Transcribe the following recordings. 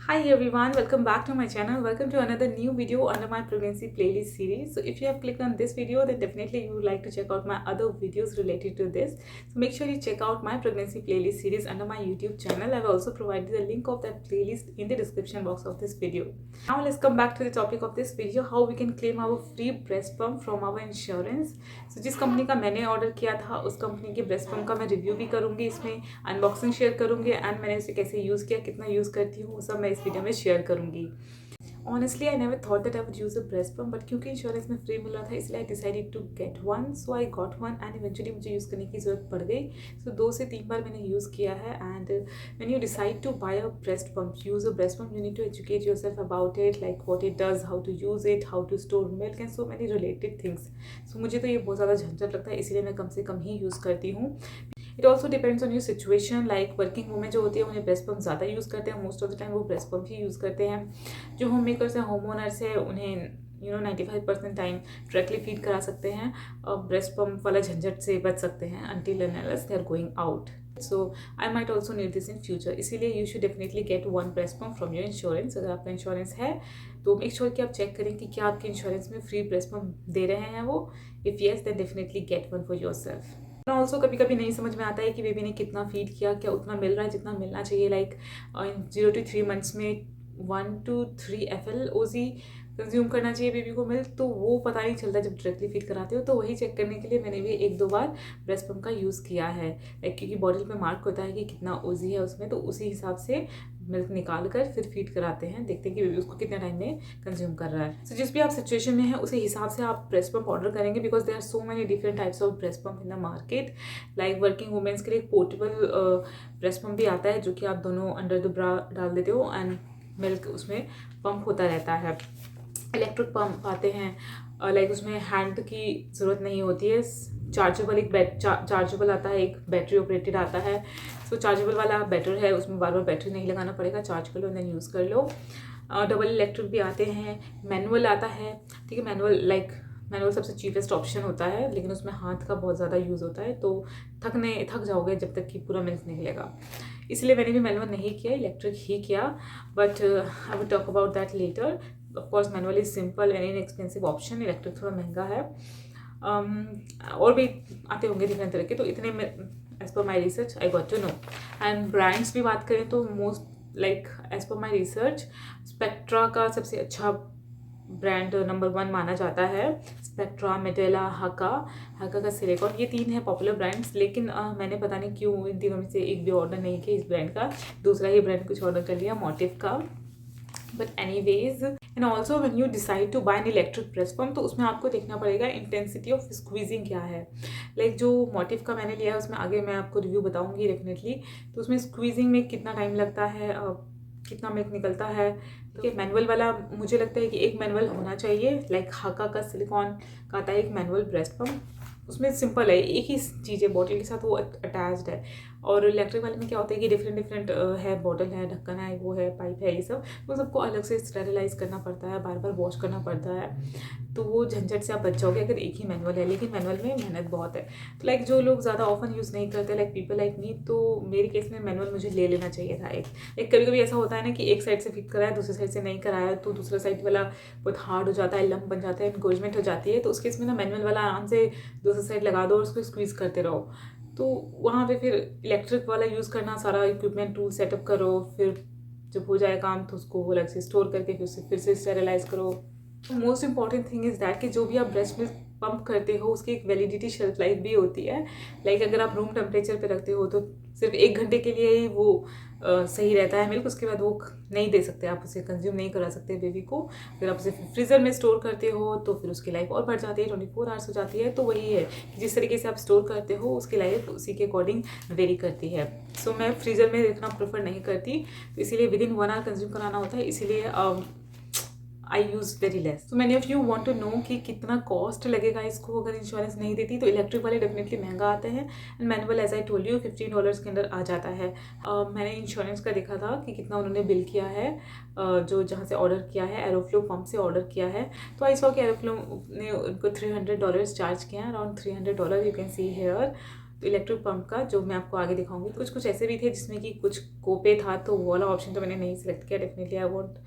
Hi everyone, welcome back to my channel. Welcome to another new video under my pregnancy playlist series. So if you have clicked on this video, then definitely you would like to check out my other videos related to this. So make sure you check out my pregnancy playlist series under my YouTube channel. I've also provided the link of that playlist in the description box of this video. Now let's come back to the topic of this video, how we can claim our free breast pump from our insurance. So जिस company का मैंने order किया था उस company के breast pump का मैं review भी करूंगी, इसमें अनबॉक्सिंग शेयर करूंगी एंड मैंने इसे कैसे यूज़ किया, कितना यूज़ करती हूँ, वो सब मैं इस वीडियो में शेयर करूंगी. Honestly, I never thought that I would use a breast pump, but क्योंकि इंश्योरेंस में फ्री मिल रहा था इसलिए I decided to get one. So I got one and eventually मुझे यूज़ करने की ज़रूरत पड़ गई. So 2 से 3 बार मैंने यूज़ किया है. And when you decide to buy a breast pump, use a breast pump, you need to educate yourself about it, like what it does, how to use it, how to store milk and so many related things. So मुझे तो ये बहुत ज़्यादा झंझट लगता है, इसीलिए मैं कम से कम ही यूज़ करती हूँ. It also depends on your situation. Like working women जो होती है उन्हें ब्रेस्ट पम्प ज़्यादा यूज़ करते हैं, मोस्ट ऑफ द टाइम वो ब्रेस्ट पम्प ही यूज़ करते हैं. जो होम मेकर्स हैं, होम ओनर्स है, उन्हें 95% टाइम डायरेक्टली फीड करा सकते हैं और ब्रेस्ट पम्प वाला झंझट से बच सकते हैं until and unless they are going out. So I might also need this in future. इसीलिए you should definitely get one breast pump from your insurance. अगर आपका इंश्योरेंस है तो मेक श्योर कि आप चेक करें कि क्या आपके इंश्योरेंस में फ्री ब्रेस्ट पम्प दे रहे हैं वो. If yes then definitely get one for yourself. Also कभी कभी नहीं समझ में आता है कि बेबी ने कितना फीड किया, क्या उतना मिल रहा है जितना मिलना चाहिए. लाइक 0 to 3 मंथ्स में 1 to 3 FLOZ कंज्यूम करना चाहिए बेबी को मिल्क, तो वो पता नहीं चलता जब डायरेक्टली फीड कराते हो. तो वही चेक करने के लिए मैंने भी 1-2 बार ब्रेस्ट पम्प का यूज़ किया है. लाइक क्योंकि बॉटल पे मार्क होता है कि कितना ओजी है उसमें, तो उसी हिसाब से मिल्क निकाल कर फिर फीड कराते हैं, देखते हैं कि बेबी उसको कितने टाइम में कंज्यूम कर रहा है. सो जिस भी आप सिचुएशन में है उसी हिसाब से आप ब्रेस्ट पम्प ऑर्डर करेंगे, because there are so many different types of breast pump in the market. Like working women's के लिए पोर्टेबल ब्रेस्ट पम्प भी आता है जो कि आप दोनों अंडर द ब्रा डाल देते हो एंड मिल्क उसमें पंप होता रहता है. इलेक्ट्रिक पंप आते हैं, लाइक उसमें हैंड की ज़रूरत नहीं होती है. चार्जेबल चार्जेबल आता है, एक बैटरी ऑपरेटेड आता है. सो चार्जेबल वाला बेटर है, उसमें बार बार बैटरी नहीं लगाना पड़ेगा, चार्ज कर लो देन यूज़ कर लो. डबल इलेक्ट्रिक भी आते हैं, मैनुअल आता है. ठीक है, मैनुअल सबसे चीपेस्ट ऑप्शन होता है, लेकिन उसमें हाथ का बहुत ज़्यादा यूज़ होता है, तो थक जाओगे जब तक कि पूरा मिल्क निकलेगा. इसलिए मैंने भी मैनुअल नहीं किया, इलेक्ट्रिक ही किया. But I will talk about that later. Of course manual is simple and inexpensive option, electric थोड़ा महंगा है. और भी आते होंगे डिफरेंट तरह के, तो इतने में एज पर my research I got to know. And brands भी बात करें तो मोस्ट लाइक एज पर माई रिसर्च स्पेक्ट्रा का सबसे अच्छा ब्रांड नंबर 1 माना जाता है. स्पेक्ट्रा, मेटेला, हाका का सिलिकॉन, ये 3 है पॉपुलर ब्रांड्स. लेकिन मैंने पता नहीं क्यों इन तीनों में से एक भी ऑर्डर नहीं किया इस ब्रांड का, दूसरा ही ब्रांड कुछ ऑर्डर कर लिया, मोटिव का. But anyways, and also when you decide to buy an electric breast pump तो उसमें आपको देखना पड़ेगा इंटेंसिटी ऑफ स्क्वीजिंग क्या है. लाइक जो मोटिव का मैंने लिया है उसमें आगे मैं आपको रिव्यू बताऊंगी डेफिनेटली. तो उसमें स्क्वीजिंग में कितना टाइम लगता है, कितना मिल्क निकलता है. ठीक है, मैनुअल वाला मुझे लगता है कि एक मैनुअल होना चाहिए. लाइक हाका का सिलिकॉन का आता है एक मैनुअल ब्रेस्ट पम्प, उसमें सिंपल है, एक ही चीज़ है, बॉटल के साथ वो अटैच्ड है. और इलेक्ट्रिक वाले में क्या होता है कि डिफरेंट है, बॉटल है, ढक्कन है, वो है, पाइप है, ये सब वो सबको अलग से स्टेरिलाइज करना पड़ता है, बार बार वॉश करना पड़ता है. तो वो झंझट से आप बच जाओगे अगर एक ही मैनुअल है. लेकिन मैनुअल में मेहनत बहुत है. तो लाइक जो लोग ज़्यादा ऑफन यूज़ नहीं करते, लाइक पीपल लाइक मी, तो मेरे केस में मैनुअल मुझे ले लेना चाहिए था. एक कभी कभी ऐसा होता है ना कि एक साइड से फिट कराया, दूसरी साइड से नहीं कराया, तो दूसरा साइड वाला बहुत हार्ड हो जाता है, लंप बन जाता है, एनकोजमेंट हो जाती है. तो उस केस में ना मैनुअल वाला आराम से दूसरी साइड लगा दो और उसको स्क्वीज़ करते रहो. तो वहाँ पे फिर इलेक्ट्रिक वाला यूज़ करना, सारा इक्विपमेंट टूल सेटअप करो, फिर जब हो जाए काम तो उसको अलग से स्टोर करके फिर से स्टेरिलाइज करो. Most important thing is that कि जो भी आप ब्रेस्ट मिल्क पंप करते हो उसकी एक वैलिडिटी शेल्फ लाइफ भी होती है. लाइक अगर आप रूम टेम्परेचर पे रखते हो तो सिर्फ 1 घंटे के लिए ही वो सही रहता है मिल्क, उसके बाद वो नहीं दे सकते, आप उसे कंज्यूम नहीं करा सकते बेबी को. अगर आप उसे फ्रीज़र में स्टोर करते हो तो फिर उसकी लाइफ और बढ़ जाती है, 24 आवर्स हो जाती है. तो वही है कि जिस तरीके से आप स्टोर करते हो उसकी लाइफ उसी के अकॉर्डिंग वेरी करती है. सो मैं फ्रीज़र में रखना प्रेफर नहीं करती, तो इसीलिए विदिन 1 आवर कंज्यूम कराना होता है. इसीलिए आई यूज़ वेरी लेस. तो many of you want to know कि कितना कॉस्ट लगेगा इसको अगर इंश्योरेंस नहीं देती. तो इलेक्ट्रिक वाले डेफिनेटली महंगा आते हैं and manual as I told you $15 के अंदर आ जाता है. मैंने इंश्योरेंस का देखा था कि कितना उन्होंने बिल किया है, जो जहाँ से ऑर्डर किया है, एरोफ्लो पंप से ऑर्डर किया है. तो आई सॉ कि एरोफ्लो ने उनको $300 चार्ज किया है, around $300 you can see here. तो इलेक्ट्रिक पंप का जो मैं आपको आगे दिखाऊंगी। कुछ कुछ ऐसे भी थे जिसमें कि कुछ कोपे था, तो वो वाला ऑप्शन तो मैंने नहीं सिलेक्ट किया। Definitely I want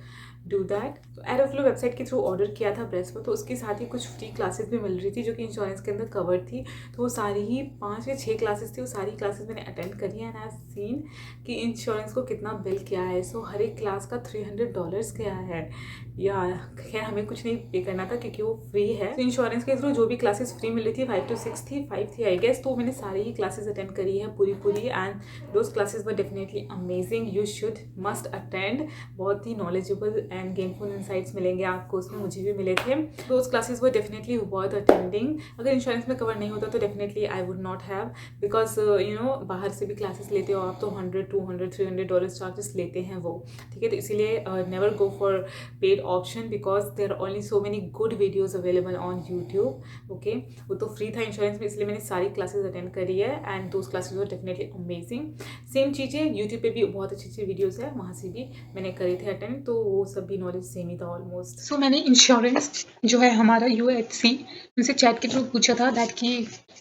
do that. तो एरोफ्लो वेबसाइट के थ्रू ऑर्डर किया था ब्रेस्ट को, तो उसके साथ ही कुछ फ्री क्लासेस भी मिल रही थी जो कि इंश्योरेंस के अंदर कवर थी। तो वो सारी ही 5 या 6 क्लासेस थी, वो सारी क्लासेस मैंने अटेंड करी है एंड आई हैव सीन कि इंश्योरेंस को कितना बिल किया है। सो हर एक क्लास का $300 गया है। या खैर हमें कुछ नहीं पे करना था क्योंकि वो फ्री है। तो इंश्योरेंस के थ्रू जो भी क्लासेस फ्री मिल रही थी 5 to 6 थी, 5 थी आई गेस। तो मैंने सारी ही क्लासेस अटेंड करी है पूरी पूरी and those classes were definitely amazing. You should must attend. बहुत ही नॉलेजेबल एंड गेनफुल इंसाइट्स मिलेंगे आपको उसमें, मुझे भी मिले थे। Those classes were definitely worth attending. अगर इंश्योरेंस में कवर नहीं होता तो definitely I would not have, because you know बाहर से भी क्लासेस लेते हो आप तो $100, $200, $300 चार्जेस लेते हैं वो, ठीक है। तो इसीलिए never go for paid option because there are only so many good videos available on YouTube. Okay, वो तो फ्री था इंश्योरेंस में, इसलिए मैंने सारी क्लासेस अटेंड करी है and those classes were definitely amazing. Same चीज़ें यूट्यूब पे भी बहुत अच्छी अच्छी वीडियोज़ है, वहाँ से भी मैंने करे थे अटेंड, तो वो सब भी नॉलेज सेम ही था ऑलमोस्ट। सो मैंने इंश्योरेंस जो है हमारा UHC उनसे चैट के थ्रू पूछा था दैट कि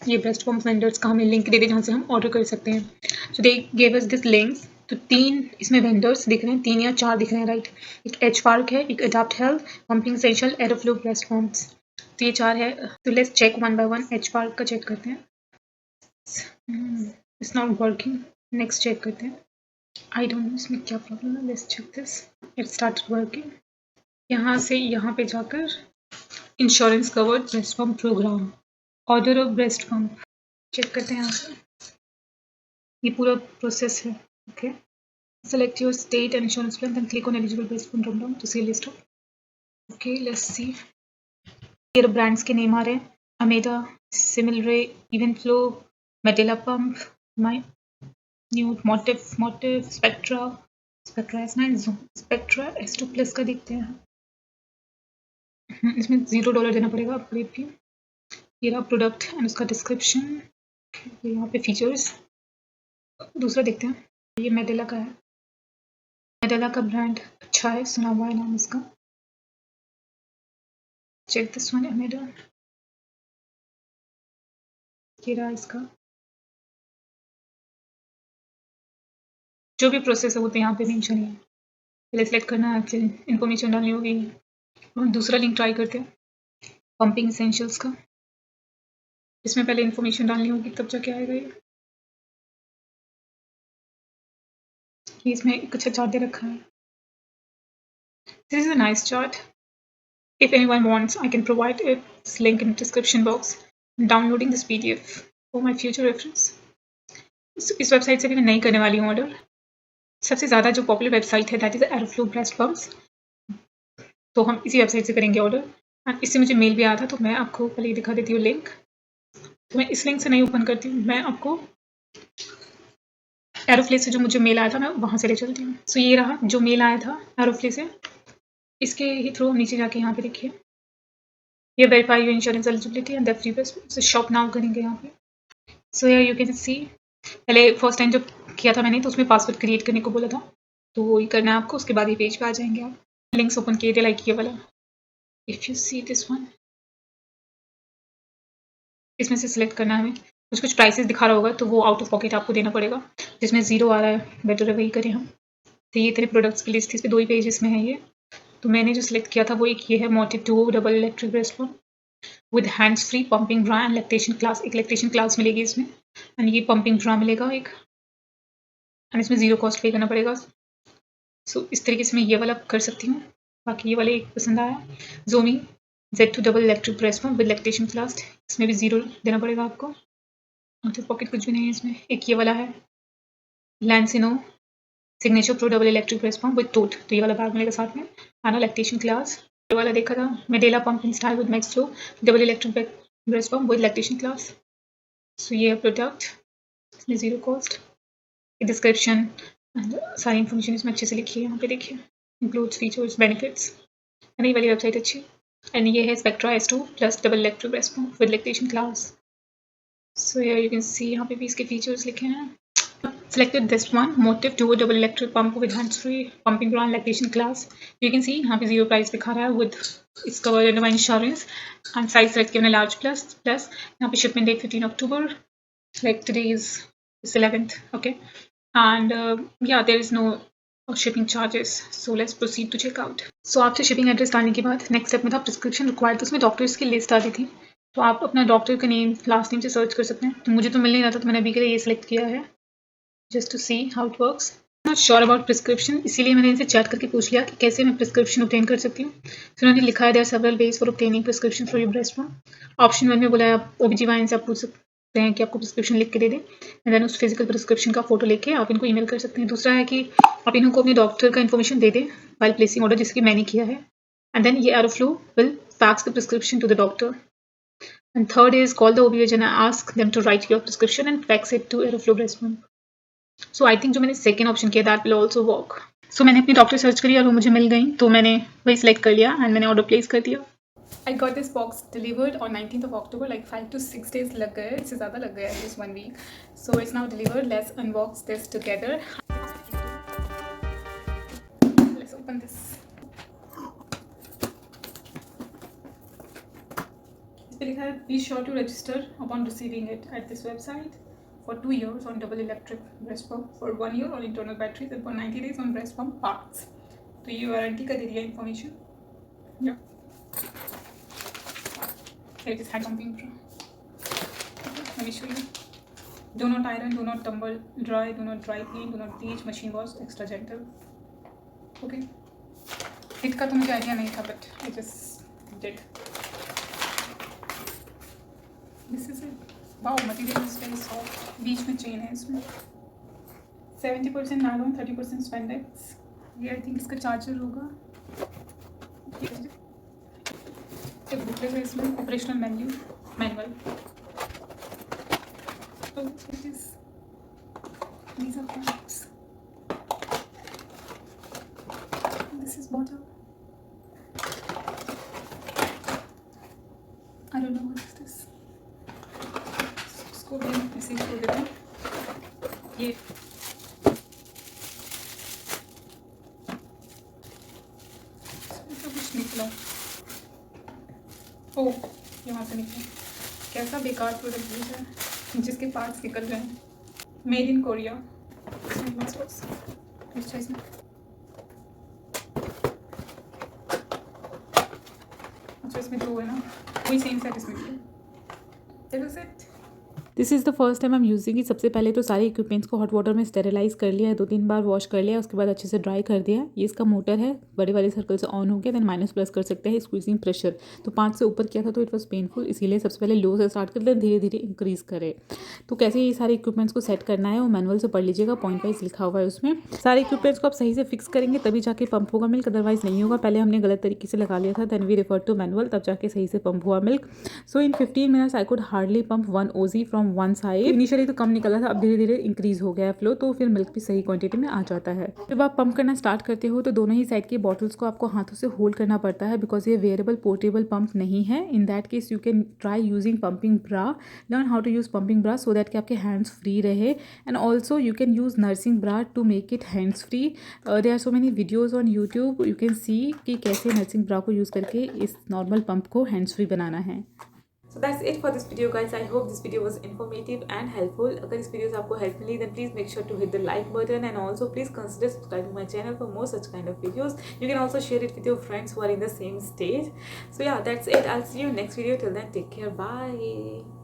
ये ब्रेस्ट पंप वेंडर्स का हमें लिंक दे दे जहाँ से हम ऑर्डर कर सकते हैं। So they gave us this links. तो 3 इसमें वेंडर्स दिख रहे हैं, 3 या 4 दिख रहे हैं, राइट। एक एच पार्क है, एक adopt health, pumping essential, Aeroflow breast pumps. तो ये 4 है। तो let's check one by one. H park का चेक करते हैं। It's not working. Next check करते हैं। आई डोंट नो इसमें क्या प्रॉब्लम है। Let's check this. It start working. यहाँ से यहाँ पे जाकर insurance covered breast pump program, order of breast pump check करते हैं यहाँ से। ये पूरा प्रोसेस है। Okay, select your state and insurance plan, then click on eligible breast pump drop down to see list of. Okay, let's see. ये brands के name आ रहे हैं, अमेडा, सिमिलरे, Evenflo, Medela pump, my new, motive, Spectra S9, Spectra S2 plus का देखते हैं। इसमें $0 देना पड़ेगा अपग्रेड की। ये रहा प्रोडक्ट एंड उसका डिस्क्रिप्शन। यहाँ पे फीचर्स। दूसरा देखते हैं, ये मेडेला का है। मेडेला का ब्रांड अच्छा है, सुना हुआ है नाम इसका। Check this one, Medela. ये रहा इसका जो भी प्रोसेस है वो तो यहाँ पे मेंशन है। पहले सेलेक्ट करना है, फिर इन्फॉर्मेशन डालनी होगी। और दूसरा लिंक ट्राई करते हैं, पंपिंग एसेंशियल्स का। इसमें पहले इन्फॉर्मेशन डालनी होगी तब जाके आएगा ये। इसमें एक अच्छा चार्ट दे रखा है। This is a nice chart. If anyone wants, I can provide its link in the description box. I'm downloading this PDF for my future reference. इस वेबसाइट से भी मैं नहीं करने वाली हूँ ऑर्डर। सबसे ज़्यादा जो पॉपुलर वेबसाइट है दैट इज़ एरोफ्लो ब्रेस्ट पंप्स, तो हम इसी वेबसाइट से करेंगे ऑर्डर। एंड इससे मुझे मेल भी आया था, तो मैं आपको पहले ही दिखा देती हूँ लिंक। तो मैं इस लिंक से नहीं ओपन करती हूँ, मैं आपको एरोफ्ले से जो मुझे मेल आया था मैं वहाँ से ले चलती हूँ। सो ये रहा जो मेल आया था एरोफ्ले से, इसके ही थ्रू हम नीचे जाके यहाँ पे देखिए, ये verify your insurance eligibility and the free best shop now करेंगे यहाँ पे। सो यार यू कैन सी, पहले फर्स्ट टाइम जब किया था मैंने तो उसमें पासवर्ड क्रिएट करने को बोला था, तो वही करना है आपको। उसके बाद ये पेज पे आ जाएंगे आप। लिंक्स ओपन किए थे लाइक ये वाला, if you see this one, इसमें से सिलेक्ट करना है हमें। कुछ कुछ प्राइसेस दिखा रहा होगा तो वो आउट ऑफ पॉकेट आपको देना पड़ेगा। जिसमें 0 आ रहा है बेटर है वही करें हम। तो ये इतने प्रोडक्ट्स की लिस्ट थी, इस पर 2 ही पेजेस में है ये। तो मैंने जो सिलेक्ट किया था वो एक ये है, motive 2 double electric breast pump with hands free pumping bra and lactation class. एक लैक्टेशन क्लास मिलेगी इसमें एंड ये पंपिंग ब्रा मिलेगा एक, एंड इसमें 0 कॉस्ट पे करना पड़ेगा। सो इस तरीके से मैं ये वाला कर सकती हूँ। बाकी ये वाले एक पसंद आया, Zomi Z2 double electric breast pump with lactation class, इसमें भी 0 देना पड़ेगा आपको। आउट ऑफ पॉकेट कुछ भी नहीं है इसमें। एक ये वाला है, Lansinoh signature pro double electric breast pump with tote, तो ये वाला बैग मिलेगा साथ में। आना लैक्टेशन क्लास, ये वाला देखा था Medela pump in style with max flow double electric breast pump with lactation class. So ये प्रोडक्ट, इसमें 0 कॉस्ट। डिस्क्रिप्शन सारी इन्फॉर्मेशन इसमें अच्छे से लिखी है, यहाँ पे देखिए, इंक्लूड्स फीचर्स बेनिफिट्स। ये वाली वेबसाइट अच्छी। एंड ये है spectra S2 plus double electric breast pump with lactation class. So you can सी यहाँ पे भी इसके फीचर्स लिखे हैं। Selected this one, motive duo double electric pump with hands-free pumping ground lactation class. You can see यहाँ पे 0 price दिखा रहा है with it's covered under my insurance and size select किया मैंने large plus यहाँ पे shipment date 15 October Like today is 11th, okay, and yeah, there is no shipping charges. So let's proceed to check out. So आपसे shipping address डालने के बाद next step में था प्रिस्क्रिप्शन रिक्वायर्ड, तो उसमें डॉक्टर्स की लिस्ट आती थी, तो आप अपना डॉक्टर का नेम लास्ट नेम से सर्च कर सकते हैं। तो मुझे तो मिल नहीं रहा था, तो मैंने अभी के लिए ये सिलेक्ट किया है just to see how it works. Not sure about prescription, इसीलिए मैंने इनसे चैट करके पूछ लिया कि कैसे मैं प्रिस्क्रिप्शन ऑब्टेन कर सकती हूँ। फिर उन्होंने लिखा है there are several ways for obtaining prescription for your breast pump. Option 1 में बोला है आप OBGYN से आप पूछ सकते हैं कि आपको प्रिस्क्रिप्शन लिख के दे दें, एंड देन उस फिजिकल प्रिस्क्रिप्शन का फोटो लेके आप इनको ईमेल कर सकते हैं। दूसरा है कि आप इनको अपने डॉक्टर का इन्फॉर्मेशन दे दें वाइल प्लेसिंग ऑर्डर, जिसकी मैंने किया है, एंड देन ये Aeroflow will fax the prescription to the doctor. And third is call the OB-GYN and ask them to write your prescription and fax it to Aeroflow breast pump. So I think जो मैंने second option किया that will also work. So मैंने अपनी doctor search करी और वो मुझे मिल गई, तो मैंने वही सिलेक्ट कर लिया एंड मैंने ऑर्डर प्लेस कर दिया। I got this box delivered on 19th of October, like 5 to 6 days लग गए, इससे ज़्यादा लग गया, just 1 week. So it's now delivered. Let's unbox this together. Let's open this. इस पे लिखा है be sure to register upon receiving it at this website for 2 years on double electric breast pump, for 1 year on internal batteries, and for 90 days on breast pump parts. तो ये warranty का दे दिया information. Yeah. Here it is, hand pumping bra. Okay, let me show you. Do not iron, do not tumble dry, do not dry clean, do not bleach, machine wash, extra gentle. Okay. It का तो मुझे idea नहीं था, but I just did. This is it. Wow, material is very soft. बीच में chain है इसमें। 70% nylon, 30% spandex. ये I think इसका चार्जर होगा। एक बुकलेट है इसमें, operational manual. So these are products. This is bottle. I don't know what is this. इसको भी ऐसे ही खोल देते हैं। ये कुछ निकला। ओह, यहाँ से निकला। कैसा बेकार प्रोडक्ट यूज है, जिसके पार्ट्स निकल रहे हैं। Made in Korea. इसमें अच्छा, इसमें दो है ना, वही सेम सेट इसमें भी। That was it. This is the first time I am using it. सबसे पहले तो सारे इक्विपमेंट्स को हॉट वाटर में स्टेरिलाइज कर लिया है, 2-3 बार वॉश कर लिया, उसके बाद अच्छे से ड्राई कर दिया। ये इसका मोटर है, बड़े वाले सर्कल से ऑन हो गया, देन माइनस प्लस कर सकते हैं स्क्वीजिंग प्रेशर। तो 5 से ऊपर किया था तो इट वॉज पेनफुल, इसीलिए सबसे पहले लो से स्टार्ट कर दें, धीरे धीरे इंक्रीज़ करें। तो कैसे ये सारे इक्विपमेंट्स को सेट करना है वो मैनुअल से पढ़ लीजिएगा, पॉइंट वाइज लिखा हुआ है उसमें। सारे इक्विपमेंट्स को आप सही से फिक्स करेंगे तभी जाके पंप होगा मिल्क, अदरवाइज नहीं होगा। पहले हमने गलत तरीके से लगा लिया था, then we refer to manual, तब जाके सही से पंप हुआ milk. So in 15 minutes I could hardly pump 1 OZ from one side. Initially तो कम निकला था, अब धीरे धीरे इंक्रीज हो गया है फ्लो, तो फिर मिल्क भी सही क्वांटिटी में आ जाता है। जब आप पंप करना स्टार्ट करते हो तो दोनों ही साइड की बॉटल्स को आपको हाथों से होल्ड करना पड़ता है, बिकॉज ये वेयरेबल पोर्टेबल पंप नहीं है। In that case you can try using pumping bra, learn how to use pumping bra so that कि आपके हैंड्स फ्री रहे, and also you can use nursing bra to make it hands free. There are so many videos on YouTube, you can see कि कैसे nursing bra को use करके इस normal pump को hands free बनाना है। So that's it for this video guys. I hope this video was informative and helpful. अगर इस वीडियो से आपको हेल्प मिली then please make sure to hit the like button, and also please consider subscribe to my channel for more such kind of videos. You can also share it with your friends who are in the same stage. So yeah, that's it. I'll see you next video. Till then, take care. Bye.